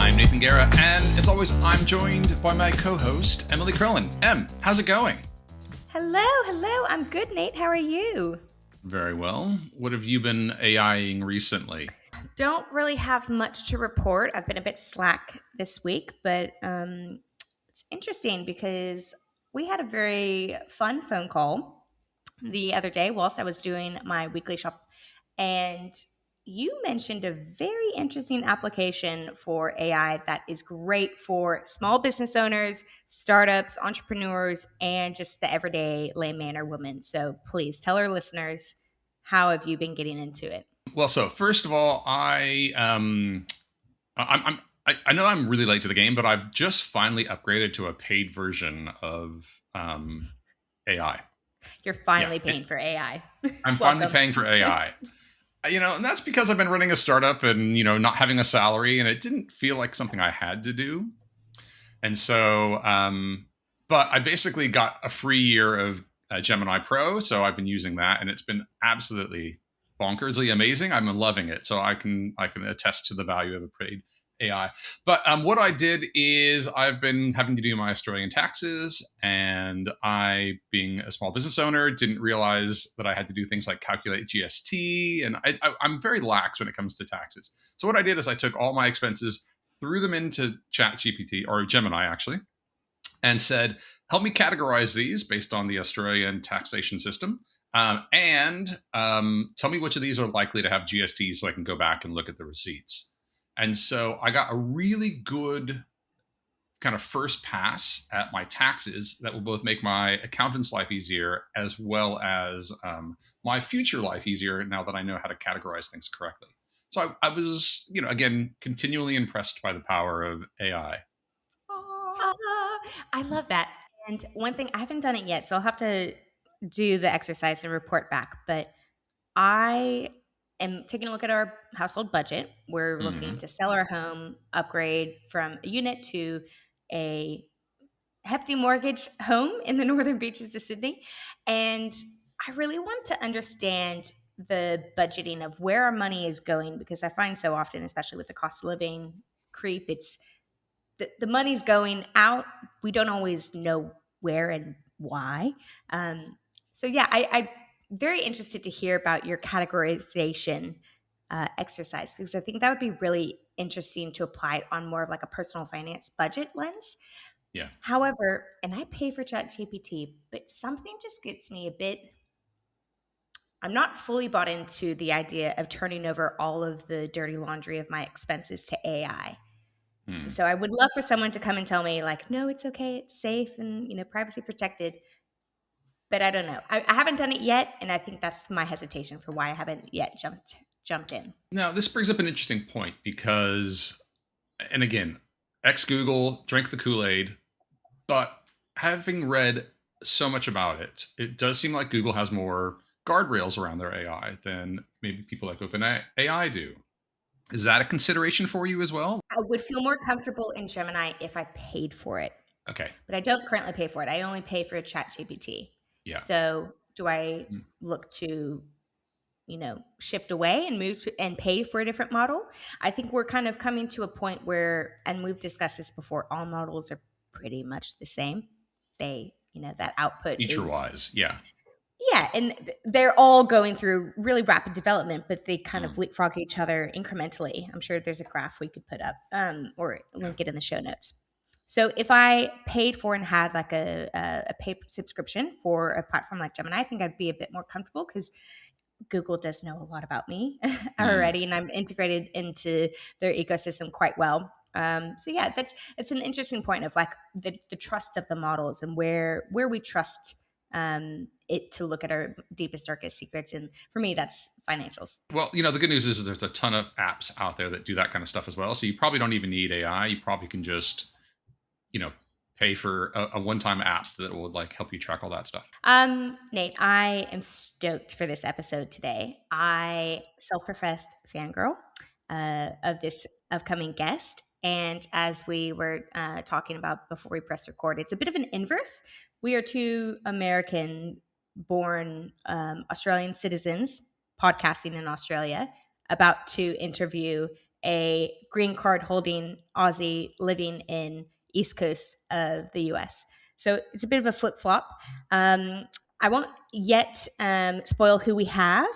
I'm Nathan Guerra, and as always, I'm joined by my co-host, Emmalee Crellin. Em, how's it going? Hello. I'm good, Nate. How are you? Very well. What have you been AIing recently? Don't really have much to report. I've been a bit slack this week, but it's interesting because we had a very fun phone call the other day whilst I was doing my weekly shop, and you mentioned a very interesting application for AI that is great for small business owners, startups, entrepreneurs, and just the everyday layman or woman. So please tell our listeners, how have you been getting into it? Well, so first of all, I know I'm really late to the game, but I've just finally upgraded to a paid version of AI. You're finally paying for AI. I'm finally paying for AI. And that's because I've been running a startup and, not having a salary, and it didn't feel like something I had to do. And so, but I basically got a free year of Gemini Pro. So I've been using that, and it's been absolutely bonkersly amazing. I'm loving it. So I can attest to the value of a paid AI. But what I did is I've been having to do my Australian taxes, and I, being a small business owner, didn't realize that I had to do things like calculate GST, and I'm very lax when it comes to taxes. So what I did is I took all my expenses, threw them into ChatGPT, or Gemini actually, and said, help me categorize these based on the Australian taxation system. And tell me which of these are likely to have GST so I can go back and look at the receipts. And so I got a really good kind of first pass at my taxes that will both make my accountant's life easier as well as my future life easier now that I know how to categorize things correctly. So I was, again, continually impressed by the power of AI. I love that. And one thing, I haven't done it yet, so I'll have to do the exercise and report back. But I am taking a look at our household budget. We're looking to sell our home, upgrade from a unit to a hefty mortgage home in the northern beaches of Sydney. And I really want to understand the budgeting of where our money is going, because I find so often, especially with the cost of living creep, it's the money's going out. We don't always know where and why. So yeah, I'm very interested to hear about your categorization exercise, because I think that would be really interesting to apply it on more of like a personal finance budget lens. Yeah. However, and I pay for ChatGPT, but something just gets me a bit. I'm not fully bought into the idea of turning over all of the dirty laundry of my expenses to AI. So I would love for someone to come and tell me, like, no, it's okay, it's safe, and privacy protected. But I don't know. I haven't done it yet, and I think that's my hesitation for why I haven't yet jumped in. Now, this brings up an interesting point because, and again, ex-Google, drank the Kool-Aid, but having read so much about it, it does seem like Google has more guardrails around their AI than maybe people like OpenAI do. Is that a consideration for you as well? I would feel more comfortable in Gemini if I paid for it. Okay. But I don't currently pay for it. I only pay for ChatGPT. Yeah. So do I look to, shift away and move and pay for a different model? I think we're kind of coming to a point where, and we've discussed this before, all models are pretty much the same. They, that output feature-wise, yeah. Yeah, and they're all going through really rapid development, but they kind of leapfrog each other incrementally. I'm sure there's a graph we could put up or link it in the show notes. So if I paid for and had like a paid subscription for a platform like Gemini, I think I'd be a bit more comfortable because Google does know a lot about me already, and I'm integrated into their ecosystem quite well. So yeah, it's an interesting point of like the trust of the models and where we trust it to look at our deepest, darkest secrets. And for me, that's financials. Well, the good news is there's a ton of apps out there that do that kind of stuff as well. So you probably don't even need AI. You probably can just, pay for a one-time app that will like help you track all that stuff. Nate, I am stoked for this episode today. I self-professed fangirl of this upcoming guest. And as we were talking about before we pressed record, it's a bit of an inverse. We are two American-born Australian citizens podcasting in Australia, about to interview a green card holding Aussie living in East Coast of the US. So it's a bit of a flip flop. I won't yet spoil who we have,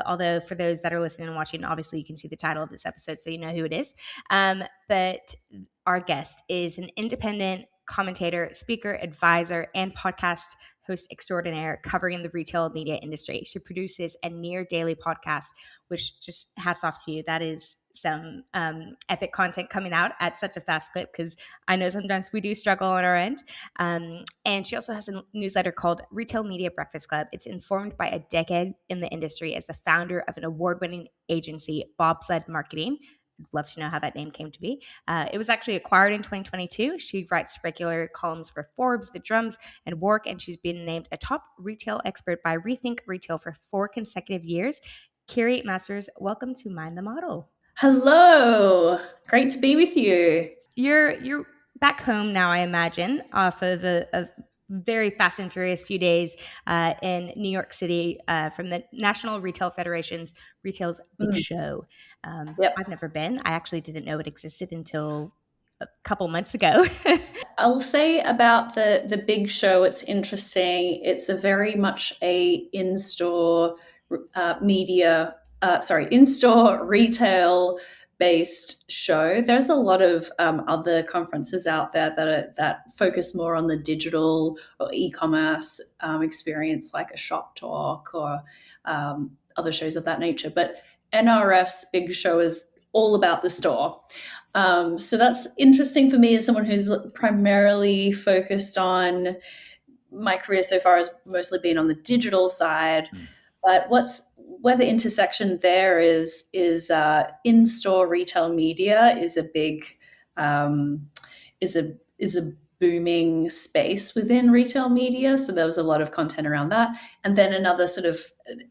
although for those that are listening and watching, obviously you can see the title of this episode, so you know who it is. But our guest is an independent commentator, speaker, advisor, and podcast host extraordinaire covering the retail media industry. She produces a near daily podcast, which just hats off to you. That is some epic content coming out at such a fast clip, because I know sometimes we do struggle on our end. And she also has a newsletter called Retail Media Breakfast Club. It's informed by a decade in the industry as the founder of an award-winning agency, Bobsled Marketing. I'd love to know how that name came to be. It was actually acquired in 2022. She writes regular columns for Forbes, The Drums, and WARC, and she's been named a top retail expert by RETHINK Retail for 4 consecutive years. Kiri Masters, welcome to Mind the Model. Hello. Great to be with you. You're back home now, I imagine, off of a very fast and furious few days in New York City from the National Retail Federation's Retail's Big Show. Yep. I've never been. I actually didn't know it existed until a couple months ago. I'll say about the Big Show, it's interesting. It's a very much a in-store in-store retail based show. There's a lot of other conferences out there that focus more on the digital or e-commerce experience, like a Shop Talk or other shows of that nature. But NRF's Big Show is all about the store. So that's interesting for me as someone who's primarily focused on my career so far has mostly been on the digital side. But where the intersection there is in-store retail media is a big is a booming space within retail media. So there was a lot of content around that. And then another sort of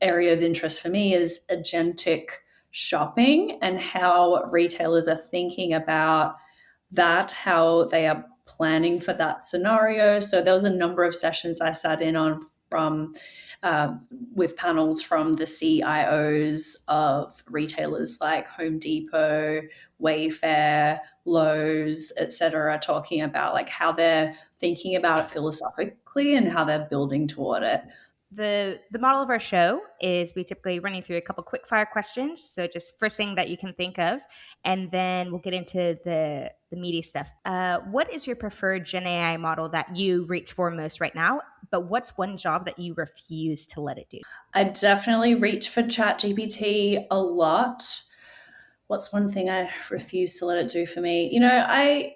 area of interest for me is agentic shopping and how retailers are thinking about that, how they are planning for that scenario. So there was a number of sessions I sat in on from with panels from the CIOs of retailers like Home Depot, Wayfair, Lowe's, etc., talking about like how they're thinking about it philosophically and how they're building toward it. The model of our show is we typically running through a couple quick fire questions. So just first thing that you can think of, and then we'll get into the meaty stuff. What is your preferred Gen AI model that you reach for most right now? But what's one job that you refuse to let it do? I definitely reach for ChatGPT a lot. What's one thing I refuse to let it do for me? You know, I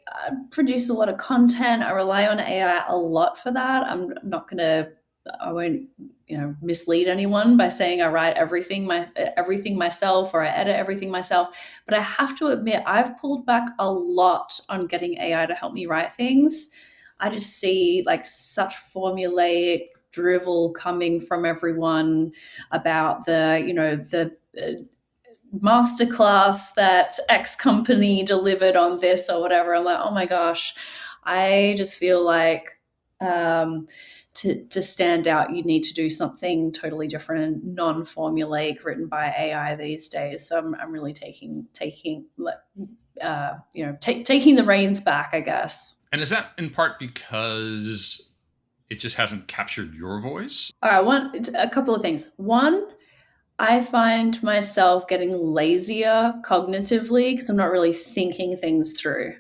produce a lot of content. I rely on AI a lot for that. I won't, mislead anyone by saying I write everything myself or I edit everything myself. But I have to admit, I've pulled back a lot on getting AI to help me write things. I just see like such formulaic drivel coming from everyone about the masterclass that X company delivered on this or whatever. I'm like, oh my gosh, I just feel like to stand out, you need to do something totally different, non-formulaic, written by AI these days. So I'm really taking the reins back, I guess. And is that in part because it just hasn't captured your voice? All right, a couple of things. One, I find myself getting lazier cognitively because I'm not really thinking things through.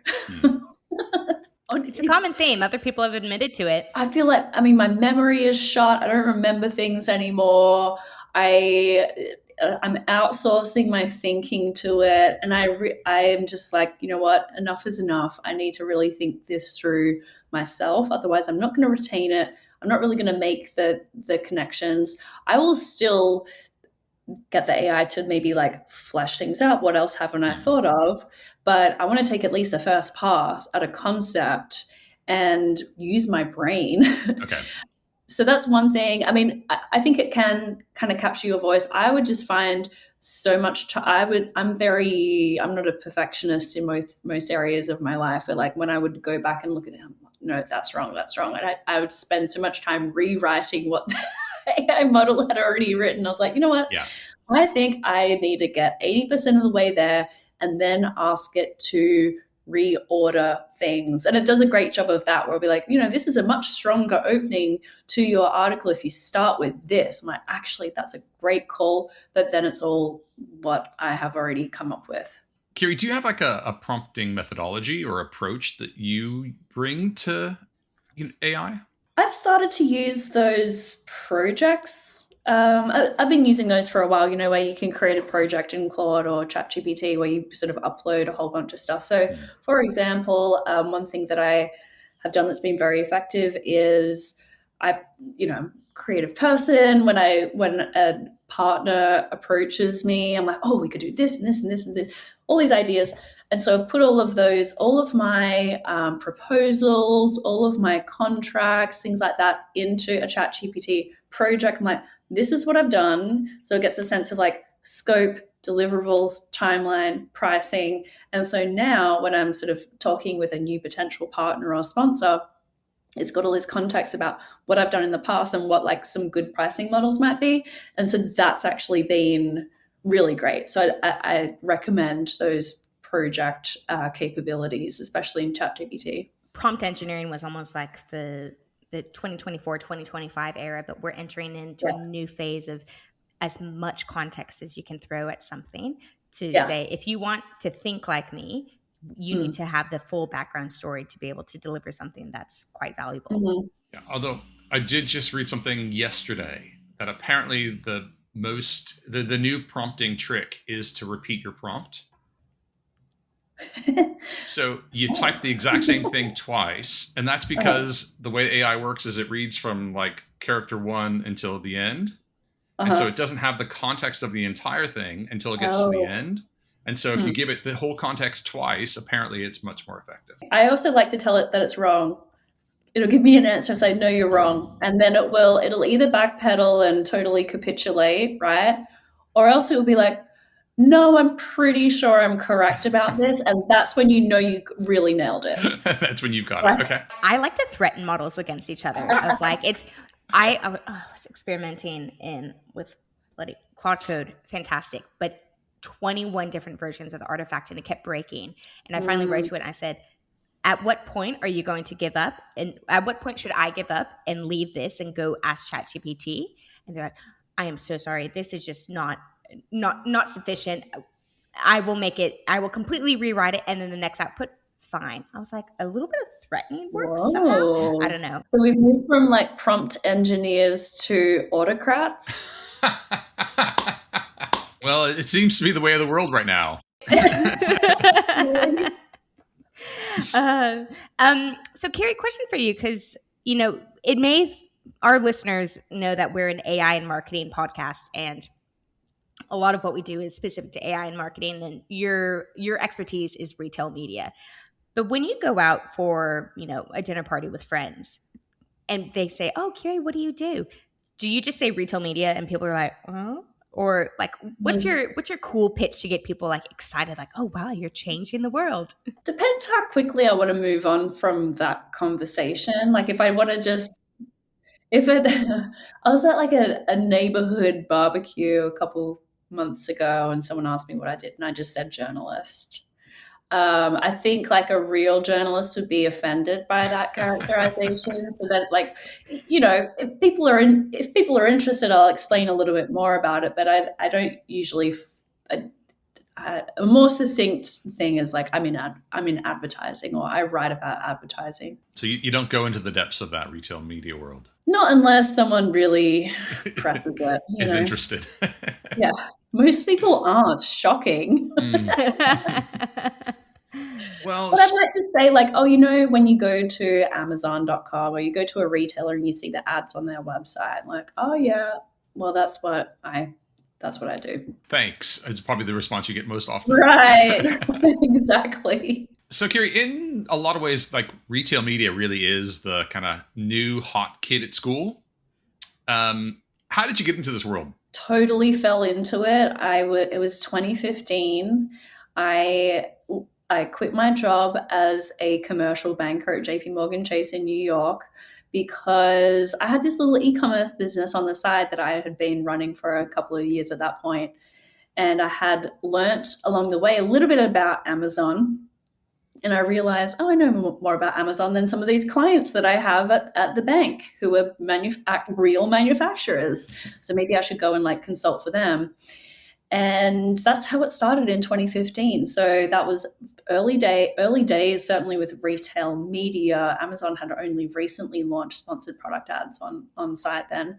It's a common theme. Other people have admitted to it. I feel like, my memory is shot. I don't remember things anymore. I'm outsourcing my thinking to it. And I am just like, you know what? Enough is enough. I need to really think this through myself. Otherwise, I'm not going to retain it. I'm not really going to make the connections. I will still get the AI to maybe like flesh things out. What else haven't I thought of? But I want to take at least a first pass at a concept and use my brain. Okay. So that's one thing. I think it can kind of capture your voice. I would just find so much. I'm not a perfectionist in most areas of my life, but like when I would go back and look at them, no, that's wrong. And I would spend so much time rewriting what the AI model had already written. I was like, you know what? Yeah. I think I need to get 80% of the way there. and then ask it to reorder things. And it does a great job of that, where it'll be like, this is a much stronger opening to your article if you start with this. I'm like, actually, that's a great call, but then it's all what I have already come up with. Kiri, do you have like a prompting methodology or approach that you bring to AI? I've started to use those projects. I've been using those for a while, where you can create a project in Claude or ChatGPT where you sort of upload a whole bunch of stuff. So, for example, one thing that I have done that's been very effective is creative person. When a partner approaches me, I'm like, oh, we could do this and this and this and this, all these ideas. And so I've put all of my proposals, all of my contracts, things like that into a ChatGPT project. I'm like, this is what I've done. So it gets a sense of like scope, deliverables, timeline, pricing. And so now when I'm sort of talking with a new potential partner or sponsor, it's got all this context about what I've done in the past and what like some good pricing models might be. And so that's actually been really great. So I recommend those project capabilities, especially in ChatGPT. Prompt engineering was almost like the 2024, 2025 era, but we're entering into a new phase of as much context as you can throw at something to say, if you want to think like me, you need to have the full background story to be able to deliver something that's quite valuable. Yeah, although I did just read something yesterday that apparently the new prompting trick is to repeat your prompt. So you type the exact same thing twice, and that's because the way AI works is it reads from like character 1 until the end. And so it doesn't have the context of the entire thing until it gets to the end. And so if you give it the whole context twice, apparently it's much more effective. I also like to tell it that it's wrong. It'll give me an answer and say, no, you're wrong. And then it'll either backpedal and totally capitulate, right? Or else it will be like, no, I'm pretty sure I'm correct about this. And that's when you really nailed it. That's when you've got it. Okay. I like to threaten models against each other. Of like, I was experimenting with bloody Claude Code, fantastic, but 21 different versions of the artifact, and it kept breaking. And I finally wrote to it and I said, at what point are you going to give up? And at what point should I give up and leave this and go ask ChatGPT? And they're like, I am so sorry. This is just not sufficient. I will completely rewrite it. And then the next output, fine. I was like, a little bit of threatening works somehow. I don't know. So we've moved from like prompt engineers to autocrats. Well, it seems to be the way of the world right now. So Kiri, question for you, because our listeners know that we're an AI and marketing podcast, and a lot of what we do is specific to AI and marketing, and your expertise is retail media. But when you go out for a dinner party with friends, and they say, "Oh, Kiri, what do you do?" Do you just say retail media, and people are like, "Oh"? Or like, what's your cool pitch to get people like excited? Like, oh wow, you're changing the world. Depends how quickly I want to move on from that conversation. Like if I want to I was at like a neighborhood barbecue a couple months ago, and someone asked me what I did, and I just said journalist. I think like a real journalist would be offended by that characterization. So that like, if people are interested, I'll explain a little bit more about it. But I don't usually. A more succinct thing is like I'm in advertising, or I write about advertising. So you don't go into the depths of that retail media world. Not unless someone really presses it. Is interested. Yeah. Most people aren't. Shocking. Well, but I'd like to say, like, when you go to Amazon.com or you go to a retailer and you see the ads on their website, like, oh yeah, well that's what I do. Thanks. It's probably the response you get most often. Right. Exactly. So, Kiri, in a lot of ways, like retail media really is the kind of new hot kid at school. How did you get into this world? Totally fell into it. It was 2015. I quit my job as a commercial banker at JP Morgan Chase in New York because I had this little e-commerce business on the side that I had been running for a couple of years at that point. And I had learnt along the way a little bit about Amazon. And I realized, I know more about Amazon than some of these clients that I have at the bank who are real manufacturers. So maybe I should go and consult for them. And that's how it started in 2015. So that was early days, certainly with retail media. Amazon had only recently launched sponsored product ads on site then.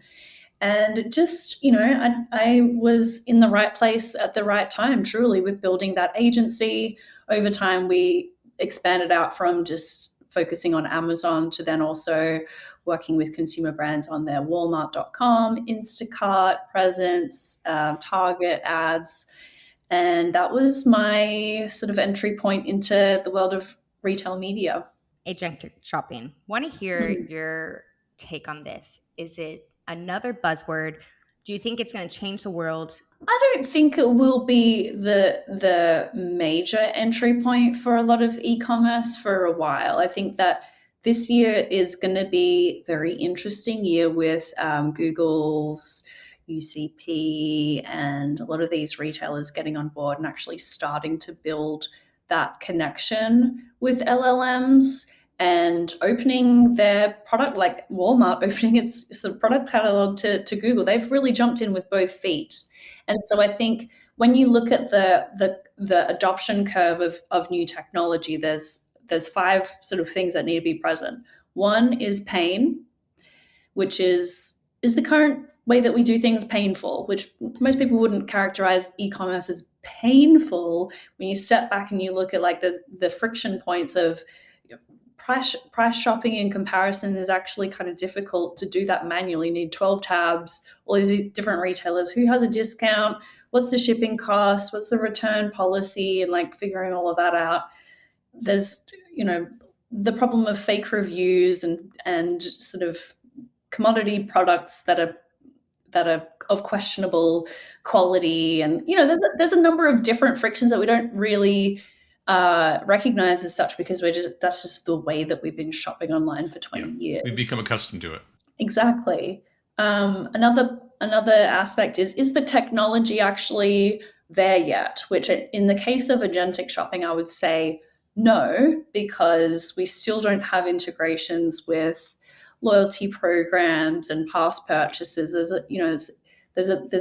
And just, I was in the right place at the right time, truly, with building that agency. Over time, we expanded out from just focusing on Amazon to then also working with consumer brands on their Walmart.com, Instacart presence, Target ads. And that was my sort of entry point into the world of retail media. Agentic shopping. Want to hear your take on this. Is it another buzzword? Do you think it's going to change the world? I don't think it will be the major entry point for a lot of e-commerce for a while. I think that this year is going to be a very interesting year with Google's UCP and a lot of these retailers getting on board and actually starting to build that connection with LLMs and opening their product, like Walmart opening its sort of product catalog to Google. They've really jumped in with both feet. And so I think when you look at the adoption curve of new technology, there's 5 sort of things that need to be present. One is pain, which is the current way that we do things painful, which most people wouldn't characterize e-commerce as painful. When you step back and you look at the friction points of price shopping in comparison is actually kind of difficult to do that manually. You need 12 tabs, all these different retailers, who has a discount, what's the shipping cost, what's the return policy, and figuring all of that out. There's, the problem of fake reviews and sort of commodity products that are of questionable quality. And, there's a number of different frictions that we don't really recognize as such because that's just the way that we've been shopping online for 20 years. We've become accustomed to it. Exactly. Another aspect is the technology actually there yet? Which in the case of agentic shopping, I would say no, because we still don't have integrations with loyalty programs and past purchases. There's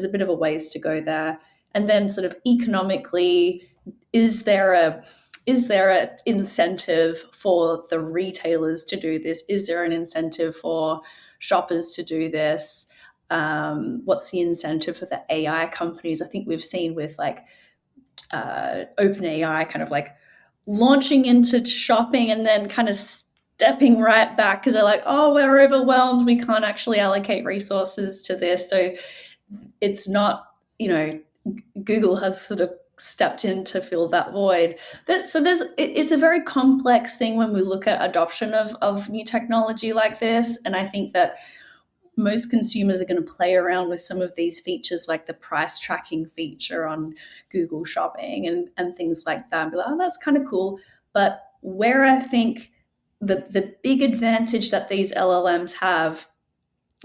a bit of a ways to go there. And then sort of economically, is there an incentive for the retailers to do this? Is there an incentive for shoppers to do this? What's the incentive for the AI companies? I think we've seen with OpenAI kind of launching into shopping and then kind of stepping right back because they're like, oh, we're overwhelmed. We can't actually allocate resources to this. So it's not, Google has sort of stepped in to fill that void. It's a very complex thing when we look at adoption of new technology like this. And I think that most consumers are going to play around with some of these features like the price tracking feature on Google Shopping and things like that. And be like, oh, that's kind of cool. But where I think the big advantage that these LLMs have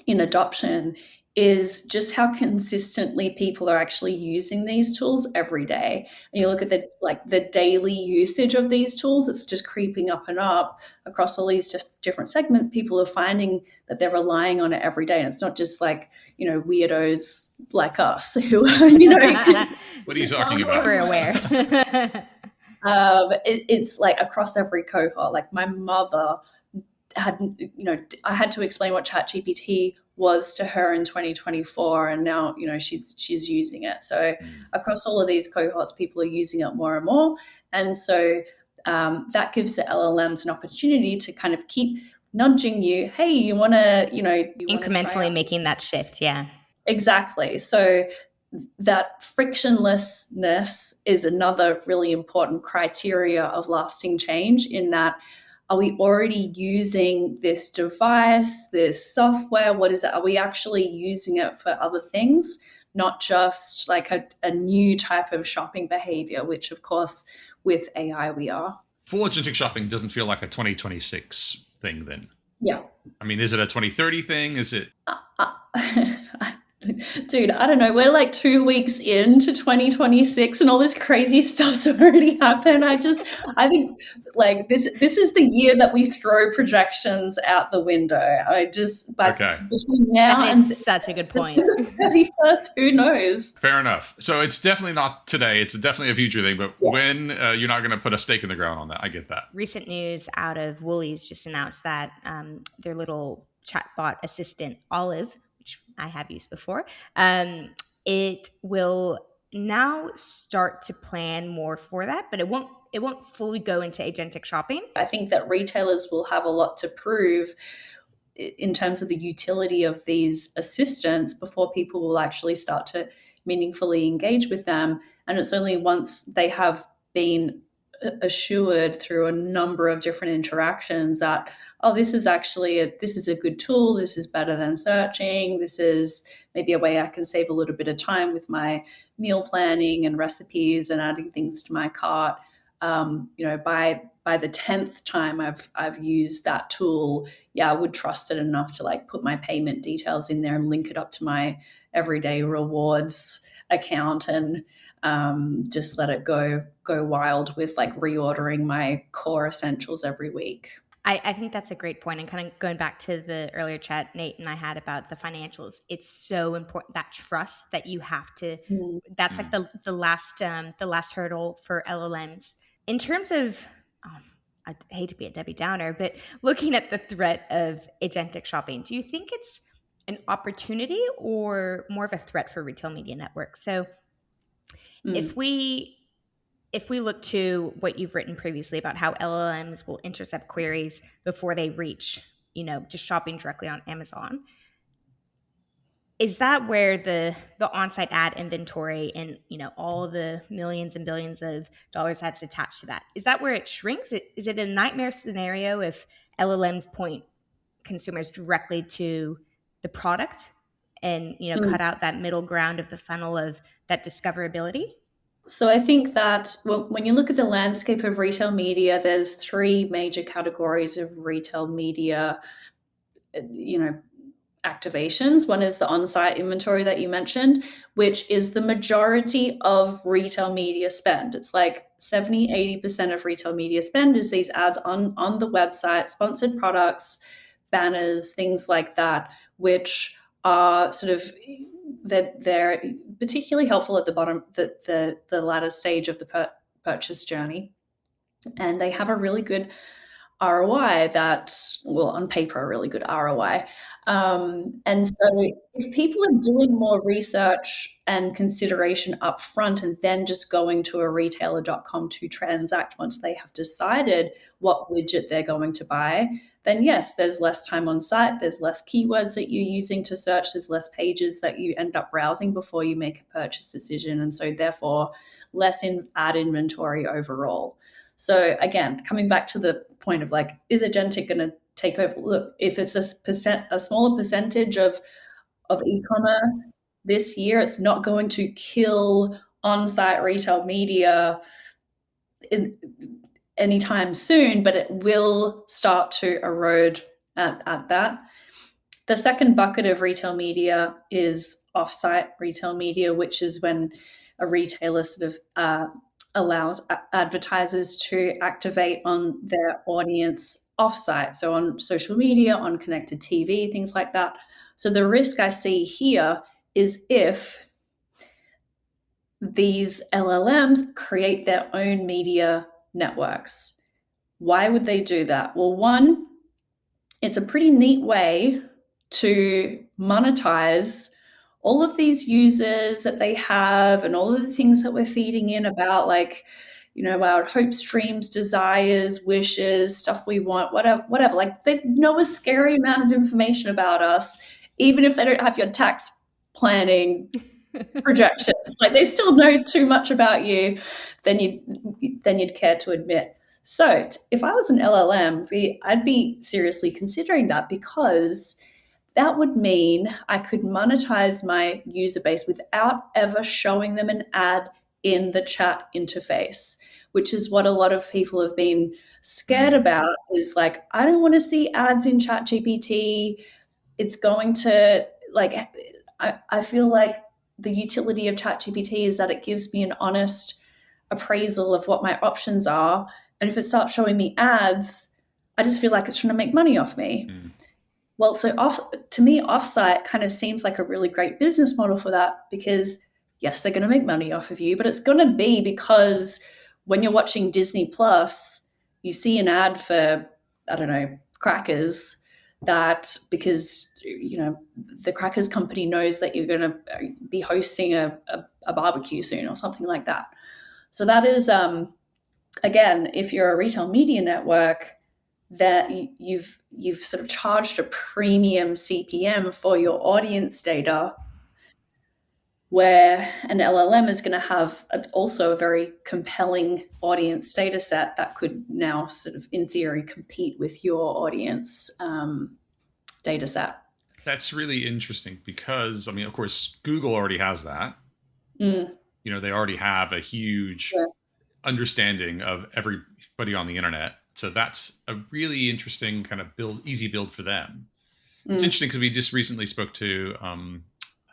in adoption is just how consistently people are actually using these tools every day. And you look at the daily usage of these tools, it's just creeping up and up across all these different segments. People are finding that they're relying on it every day. And it's not just weirdos like us who are, What are you talking about? Super aware. It's across every cohort. My mother had, I had to explain what ChatGPT was to her in 2024, and now she's using it. So across all of these cohorts, people are using it more and more, and so that gives the LLMs an opportunity to kind of keep nudging you. Hey, you want to, incrementally making that shift. Yeah, exactly. So that frictionlessness is another really important criteria of lasting change. In that, are we already using this device, this software? What is it? Are we actually using it for other things, not just a new type of shopping behavior, which of course with AI we are. Full agentic shopping doesn't feel like a 2026 thing then. Yeah. I mean, is it a 2030 thing? Is it? Dude, I don't know. We're like 2 weeks into 2026 and all this crazy stuff's already happened. I think like this is the year that we throw projections out the window. Between now and such a good point. 31st, who knows? Fair enough. So it's definitely not today. It's definitely a future thing. But when you're not going to put a stake in the ground on that, I get that. Recent news out of Woolies just announced that their little chatbot assistant Olive, which I have used before, it will now start to plan more for that, but it won't fully go into agentic shopping. I think that retailers will have a lot to prove in terms of the utility of these assistants before people will actually start to meaningfully engage with them. And it's only once they have been assured through a number of different interactions that, oh, this is a good tool, this is better than searching, this is maybe a way I can save a little bit of time with my meal planning and recipes and adding things to my cart. By the 10th time I've used that tool, I would trust it enough to like put my payment details in there and link it up to my everyday rewards account and just let it go wild with like reordering my core essentials every week. I think that's a great point. And kind of going back to the earlier chat Nate and I had about the financials, it's so important, that trust that you have to, that's like the last hurdle for LLMs. In terms of, I hate to be a Debbie Downer, but looking at the threat of agentic shopping, do you think it's an opportunity or more of a threat for retail media networks? So if we look to what you've written previously about how LLMs will intercept queries before they reach, just shopping directly on Amazon, is that where the on-site ad inventory and, all the millions and billions of dollars that's attached to that, is that where it shrinks? Is it a nightmare scenario if LLMs point consumers directly to the product and, cut out that middle ground of the funnel of that discoverability? So I think that when you look at the landscape of retail media, there's 3 major categories of retail media, activations. One is the on-site inventory that you mentioned, which is the majority of retail media spend. It's like 70-80% of retail media spend is these ads on the website, sponsored products, banners, things like that, which are sort of that they're particularly helpful at the bottom, the latter stage of the purchase journey. And they have a really good ROI on paper, a really good ROI. And so if people are doing more research and consideration up front and then just going to a retailer.com to transact once they have decided what widget they're going to buy, then yes, there's less time on site, there's less keywords that you're using to search, there's less pages that you end up browsing before you make a purchase decision, and so therefore less in ad inventory overall. So again, coming back to the point of like, is Agentic going to take over? Look, if it's a smaller percentage of e-commerce this year, it's not going to kill on-site retail media anytime soon, but it will start to erode at that. The second bucket of retail media is off-site retail media, which is when a retailer sort of allows advertisers to activate on their audience off-site, so on social media, on connected TV, things like that. So the risk I see here is if these LLMs create their own media networks. Why would they do that? Well, one, it's a pretty neat way to monetize all of these users that they have and all of the things that we're feeding in about, like, our hopes, dreams, desires, wishes, stuff we want, whatever. Like, they know a scary amount of information about us, even if they don't have your tax planning projections. Like, they still know too much about you than you'd care to admit. So if I was an LLM, I'd be seriously considering that, because that would mean I could monetize my user base without ever showing them an ad in the chat interface, which is what a lot of people have been scared about, is like, I don't want to see ads in ChatGPT. It's going to, like, I feel like the utility of ChatGPT is that it gives me an honest appraisal of what my options are. And if it starts showing me ads, I just feel like it's trying to make money off me. Well, so to me, offsite kind of seems like a really great business model for that, because yes, they're going to make money off of you, but it's going to be because when you're watching Disney Plus, you see an ad for, I don't know, crackers, that because, you know, the crackers company knows that you're going to be hosting a barbecue soon or something like that. So that is, again, if you're a retail media network, that you've sort of charged a premium CPM for your audience data, where an LLM is going to have also a very compelling audience data set that could now sort of, in theory, compete with your audience data set. That's really interesting because, I mean, of course, Google already has that. You know, they already have a huge understanding of everybody on the internet. So that's a really interesting kind of easy build for them. It's interesting because we just recently spoke to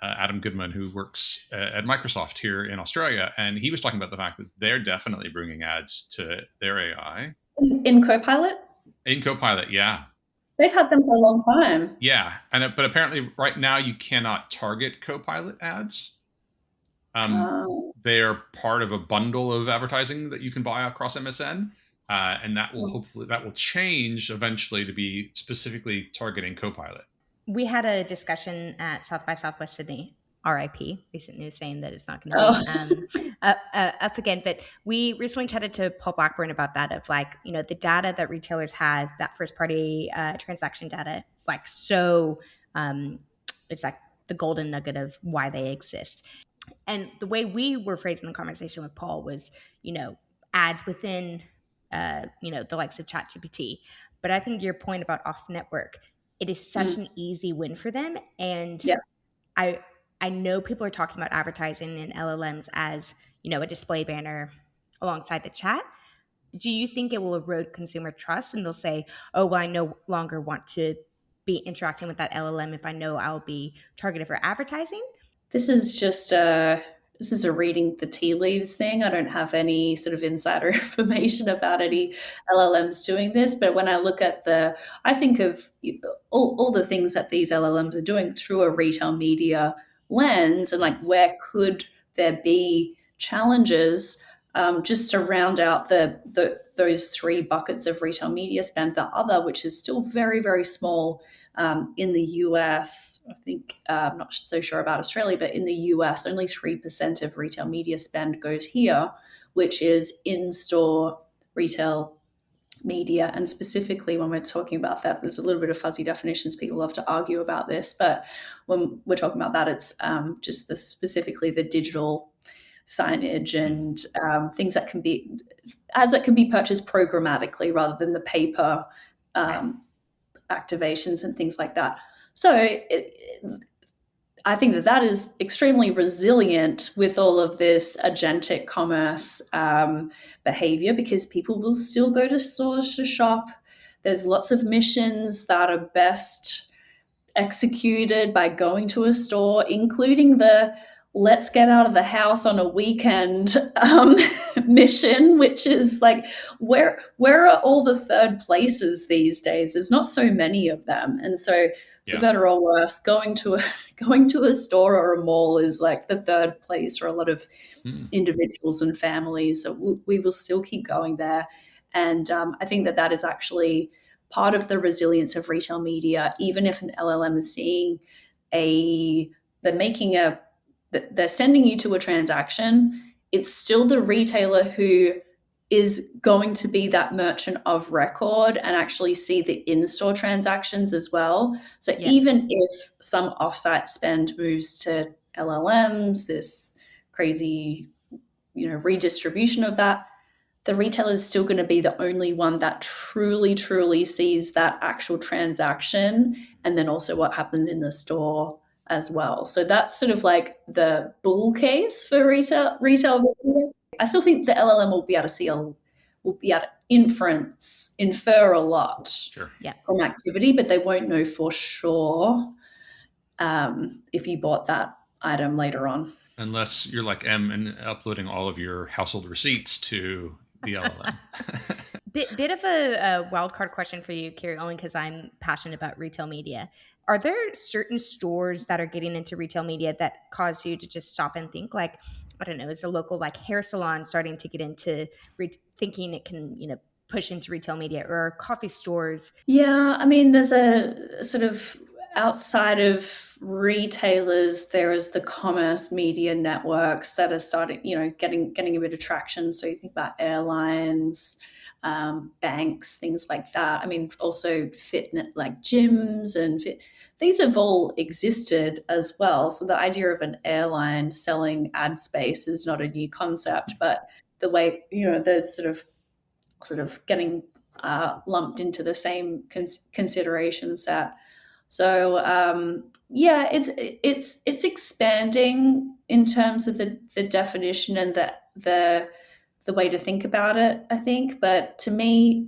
Adam Goodman, who works at Microsoft here in Australia, and he was talking about the fact that they're definitely bringing ads to their AI. In Copilot? In Copilot, yeah. They've had them for a long time. Yeah, but apparently right now you cannot target Copilot ads. They are part of a bundle of advertising that you can buy across MSN. And that will change eventually to be specifically targeting Copilot. We had a discussion at South by Southwest Sydney, RIP, recent news saying that it's not going to be up again. But we recently chatted to Paul Blackburn about that, of like, you know, the data that retailers have, that first party transaction data, like, so it's like the golden nugget of why they exist. And the way we were phrasing the conversation with Paul was, you know, ads within you know, the likes of ChatGPT. But I think your point about off network, it is such an easy win for them. And I know people are talking about advertising in LLMs as, you know, a display banner alongside the chat. Do you think it will erode consumer trust and they'll say, oh, well, I no longer want to be interacting with that LLM if I know I'll be targeted for advertising? This is just this is a reading the tea leaves thing. I don't have any sort of insider information about any LLMs doing this, but when I look at I think of all the things that these LLMs are doing through a retail media lens, and like, where could there be challenges, just to round out those three buckets of retail media spend. The other, which is still very, very small, in the US, I think, I'm not so sure about Australia, but in the US, only 3% of retail media spend goes here, which is in-store retail media. And specifically, when we're talking about that, there's a little bit of fuzzy definitions. People love to argue about this, but when we're talking about that, it's just specifically the digital signage and things that can be ads that can be purchased programmatically rather than the paper activations and things like that. So I think that is extremely resilient with all of this agentic commerce behavior, because people will still go to stores to shop. There's lots of missions that are best executed by going to a store, including the let's get out of the house on a weekend mission, which is like, where are all the third places these days? There's not so many of them. And so for better or worse, going to a store or a mall is like the third place for a lot of individuals and families. So we will still keep going there. And I think that is actually part of the resilience of retail media. Even if an LLM is seeing they're sending you to a transaction, it's still the retailer who is going to be that merchant of record and actually see the in-store transactions as well. So even if some offsite spend moves to LLMs, this crazy, redistribution of that, the retailer is still going to be the only one that truly, truly sees that actual transaction, and then also what happens in the store as well. So that's sort of like the bull case for retail. I still think the LLM will be able to infer a lot from activity, but they won't know for sure if you bought that item later on. Unless you're like M and uploading all of your household receipts to the LLM. Bit of a wild card question for you, Kiri, only because I'm passionate about retail media. Are there certain stores that are getting into retail media that cause you to just stop and think, like, I don't know, is a local like hair salon starting to get into thinking it can, push into retail media, or coffee stores? Yeah, I mean, there's a sort of outside of retailers, there is the commerce media networks that are starting, getting a bit of traction. So you think about airlines, banks, things like that. I mean, also fitness, like gyms these have all existed as well. So the idea of an airline selling ad space is not a new concept, but the way, the sort of getting lumped into the same consideration set. So yeah, it's expanding in terms of the definition and the way to think about it, I think. But to me,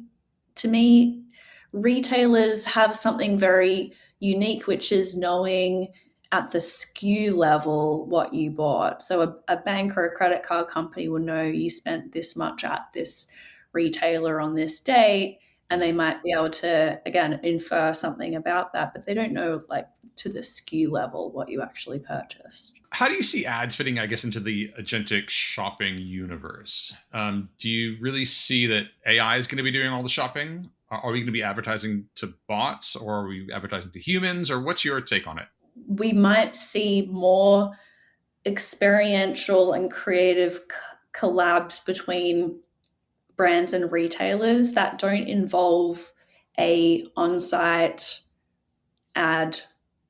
retailers have something very unique, which is knowing at the SKU level what you bought. So a bank or a credit card company will know you spent this much at this retailer on this date, and they might be able to, again, infer something about that, but they don't know, like, to the SKU level what you actually purchased. How do you see ads fitting, I guess, into the agentic shopping universe? Do you really see that AI is going to be doing all the shopping? Are we going to be advertising to bots, or are we advertising to humans, or what's your take on it? We might see more experiential and creative collabs between brands and retailers that don't involve a on-site ad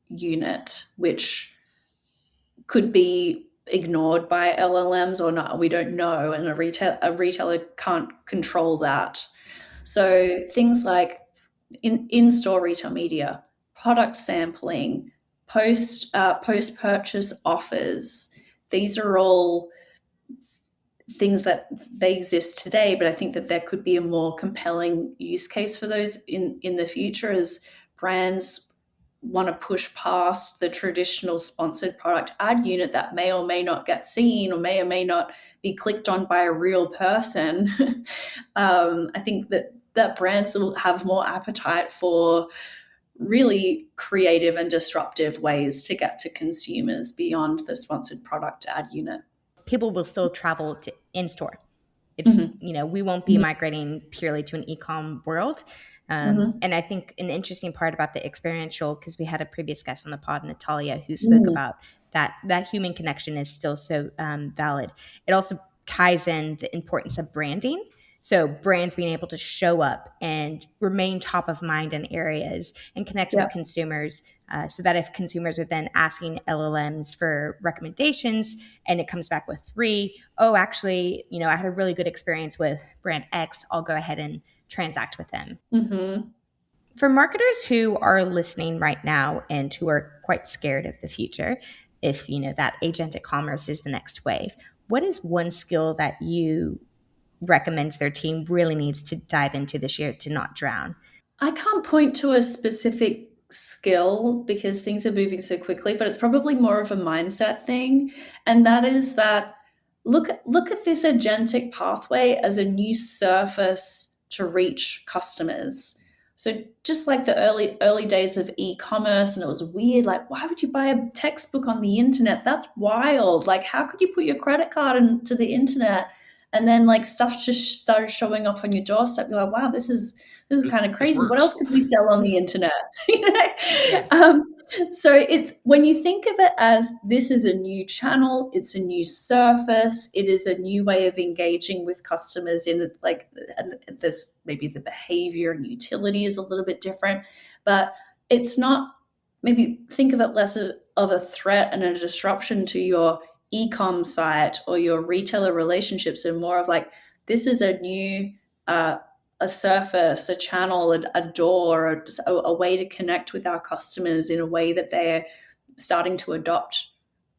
unit, which could be ignored by LLMs or not. We don't know, and a retailer can't control that. So things like in-store retail media, product sampling, post-purchase offers, these are all things that they exist today, but I think that there could be a more compelling use case for those in the future, as brands want to push past the traditional sponsored product ad unit that may or may not get seen or may not be clicked on by a real person. I think that brands will have more appetite for really creative and disruptive ways to get to consumers beyond the sponsored product ad unit. People will still travel to in-store. It's, we won't be migrating purely to an e-com world. And I think an interesting part about the experiential, because we had a previous guest on the pod, Natalia, who spoke about that human connection is still so valid. It also ties in the importance of branding. So brands being able to show up and remain top of mind in areas and connect with consumers, so that if consumers are then asking LLMs for recommendations and it comes back with 3, actually, I had a really good experience with brand X, I'll go ahead and transact with them. For marketers who are listening right now and who are quite scared of the future, if that agentic commerce is the next wave, what is one skill that you recommend their team really needs to dive into this year to not drown? I can't point to a specific skill because things are moving so quickly, but it's probably more of a mindset thing. And that is that look at this agentic pathway as a new surface to reach customers. So just like the early days of e-commerce, and it was weird, like, why would you buy a textbook on the internet? That's wild. Like, how could you put your credit card into the internet and then like stuff just started showing up on your doorstep? You're like, wow, this is kind of crazy. What else could we sell on the internet? So it's, when you think of it as this is a new channel, it's a new surface, it is a new way of engaging with customers in, like, there's maybe the behavior and utility is a little bit different, but it's not, maybe think of it less of a threat and a disruption to your e-com site or your retailer relationships, and more of like, this is a new a surface, a channel, a door, a way to connect with our customers in a way that they're starting to adopt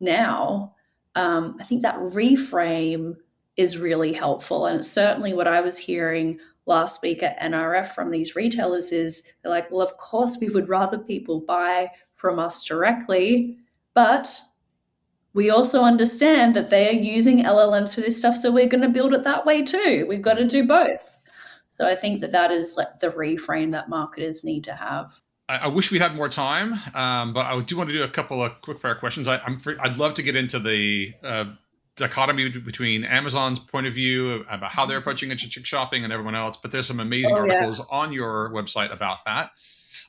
now. I think that reframe is really helpful. And it's certainly what I was hearing last week at NRF from these retailers is they're like, well, of course we would rather people buy from us directly, but we also understand that they are using LLMs for this stuff, so we're going to build it that way too. We've got to do both. So I think that is like the reframe that marketers need to have. I wish we had more time, but I do want to do a couple of quick fire questions. I'd love to get into the dichotomy between Amazon's point of view about how they're approaching agentic shopping and everyone else, but there's some amazing articles on your website about that.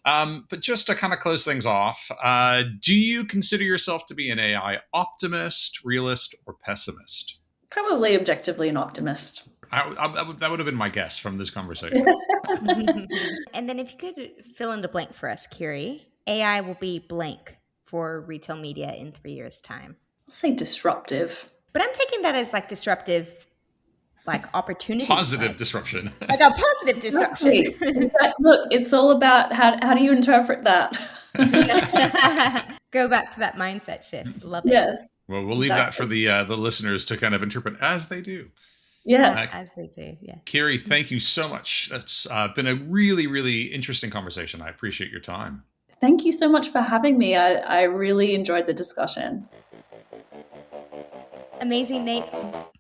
But just to kind of close things off, do you consider yourself to be an AI optimist, realist, or pessimist? Probably objectively an optimist. That would have been my guess from this conversation. And then if you could fill in the blank for us, Kiri, AI will be blank for retail media in 3 years' time. I'll say disruptive. But I'm taking that as like disruptive, like opportunity. Positive disruption. Like a positive disruption. Exactly. Look, it's all about how do you interpret that? Go back to that mindset shift. Love it. Yes. Well, we'll leave that for the listeners to kind of interpret as they do. Yes. As they do, yeah. Kiri, thank you so much. That's been a really, really interesting conversation. I appreciate your time. Thank you so much for having me. I really enjoyed the discussion. Amazing, Nate.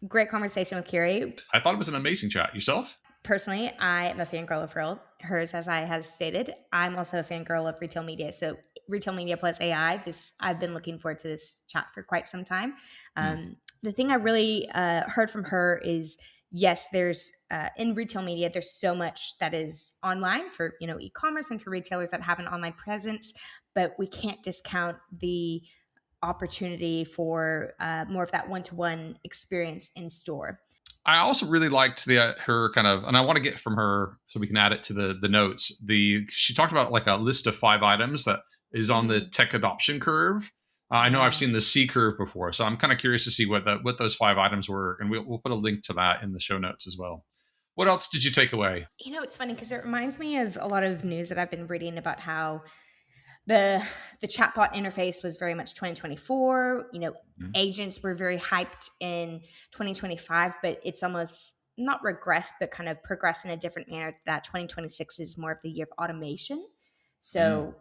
Great conversation with Kiri. I thought it was an amazing chat. Yourself? Personally, I am a fangirl of hers, as I have stated. I'm also a fangirl of retail media. So retail media plus AI, I've been looking forward to this chat for quite some time. The thing I really heard from her is, yes, there's in retail media, there's so much that is online for e-commerce and for retailers that have an online presence, but we can't discount the opportunity for more of that one-to-one experience in store. I also really liked her kind of, and I want to get from her so we can add it to the notes. She talked about like a list of 5 items that is on the tech adoption curve. I know I've seen the C curve before, so I'm kind of curious to see what those 5 items were, and we'll put a link to that in the show notes as well. What else did you take away? It's funny because it reminds me of a lot of news that I've been reading about how the chatbot interface was very much 2024. Agents were very hyped in 2025, but it's almost not regressed, but kind of progressed in a different manner. That 2026 is more of the year of automation. So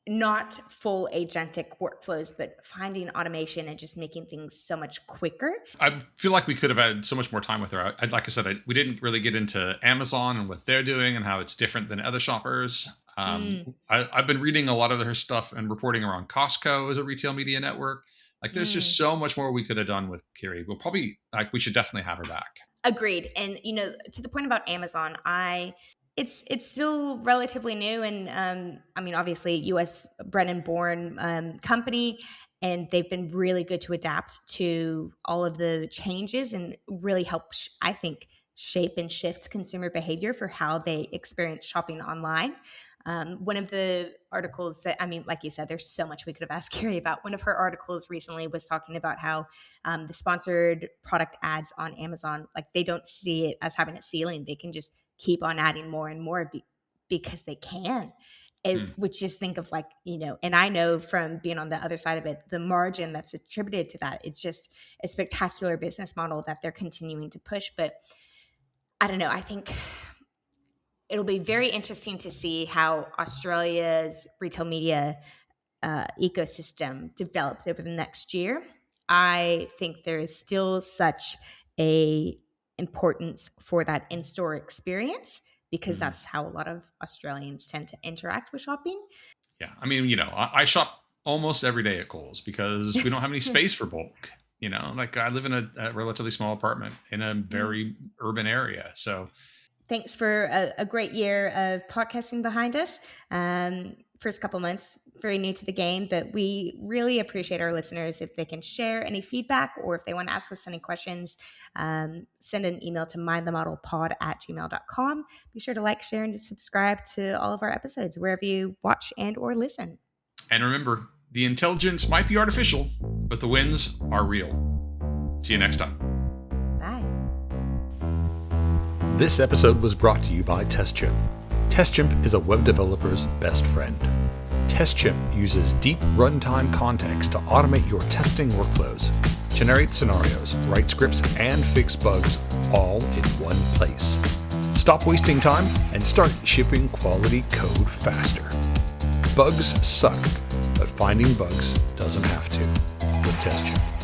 not full agentic workflows, but finding automation and just making things so much quicker. I feel like we could have had so much more time with her. Like I said, we didn't really get into Amazon and what they're doing and how it's different than other shoppers. I've been reading a lot of her stuff and reporting around Costco as a retail media network. Like there's just so much more we could have done with Kiri. We should definitely have her back. Agreed. And, to the point about Amazon, it's still relatively new. And obviously US bred and born company, and they've been really good to adapt to all of the changes and really help, I think, shape and shift consumer behavior for how they experience shopping online. One of the articles that, like you said, there's so much we could have asked Kiri about. One of her articles recently was talking about how the sponsored product ads on Amazon, like they don't see it as having a ceiling. They can just keep on adding more and more because they can. Which just think of and I know from being on the other side of it, the margin that's attributed to that, it's just a spectacular business model that they're continuing to push. But I don't know, I think it'll be very interesting to see how Australia's retail media ecosystem develops over the next year. I think there is still such a importance for that in-store experience because that's how a lot of Australians tend to interact with shopping. Yeah. I shop almost every day at Kohl's because we don't have any space for bulk. I live in a relatively small apartment in a very urban area. So thanks for a great year of podcasting behind us. First couple months, very new to the game, but we really appreciate our listeners if they can share any feedback or if they want to ask us any questions, send an email to mindthemodelpod@gmail.com. Be sure to like, share, and to subscribe to all of our episodes wherever you watch and or listen. And remember, the intelligence might be artificial, but the wins are real. See you next time. Bye. This episode was brought to you by TestChimp. TestChimp is a web developer's best friend. TestChimp uses deep runtime context to automate your testing workflows, generate scenarios, write scripts, and fix bugs all in one place. Stop wasting time and start shipping quality code faster. Bugs suck. but finding bugs doesn't have to with TestChimp.